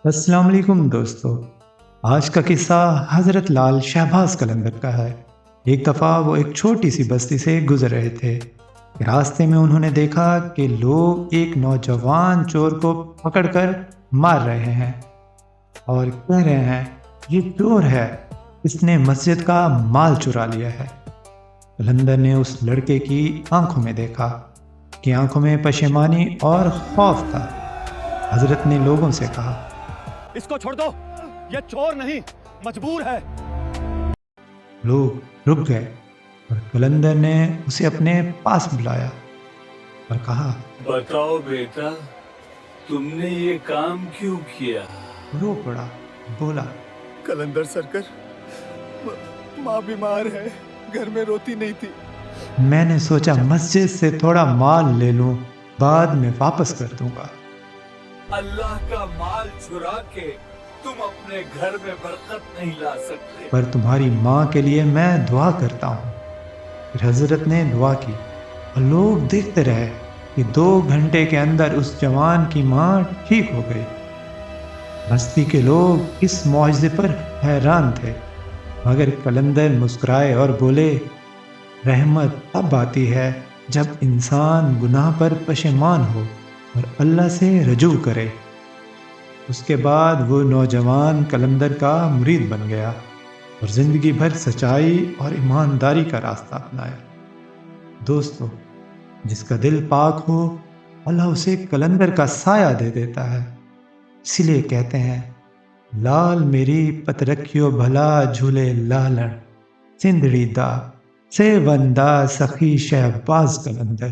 السلام علیکم دوستو۔ آج کا قصہ حضرت لال شہباز قلندر کا ہے۔ ایک دفعہ وہ ایک چھوٹی سی بستی سے گزر رہے تھے کہ راستے میں انہوں نے دیکھا کہ لوگ ایک نوجوان چور کو پکڑ کر مار رہے ہیں اور کہہ رہے ہیں یہ چور ہے، اس نے مسجد کا مال چرا لیا ہے۔ قلندر نے اس لڑکے کی آنکھوں میں دیکھا کہ آنکھوں میں پشیمانی اور خوف تھا۔ حضرت نے لوگوں سے کہا، اس کو چھوڑ دو، یہ چور نہیں مجبور ہے۔ لوگ رک گئے اور قلندر نے اسے اپنے پاس بلایا اور کہا، بتاؤ بیٹا، تم نے یہ کام کیوں کیا؟ رو پڑا، بولا، قلندر سرکار، ماں بیمار ہے، گھر میں روتی نہیں تھی۔ میں نے سوچا مسجد سے تھوڑا مال لے لوں، بعد میں واپس کر دوں گا۔ اللہ کا مال چرا کے تم اپنے گھر میں برکت نہیں لا سکتے۔ پر تمہاری ماں کے لیے میں دعا کرتا ہوں۔ پھر حضرت نے دعا کی اور لوگ دیکھتے رہے کہ 2 گھنٹے کے اندر اس جوان کی ماں ٹھیک ہو گئی۔ بستی کے لوگ اس معجزے پر حیران تھے، مگر قلندر مسکرائے اور بولے، رحمت تب آتی ہے جب انسان گناہ پر پشیمان ہو اور اللہ سے رجوع کرے۔ اس کے بعد وہ نوجوان قلندر کا مرید بن گیا اور زندگی بھر سچائی اور ایمانداری کا راستہ اپنایا۔ دوستو، جس کا دل پاک ہو اللہ اسے قلندر کا سایہ دے دیتا ہے۔ اسی لیے کہتے ہیں، لال میری پت رکھیو بھلا جھولے لالن، سندڑی دا سے وندہ سخی شہباز قلندر۔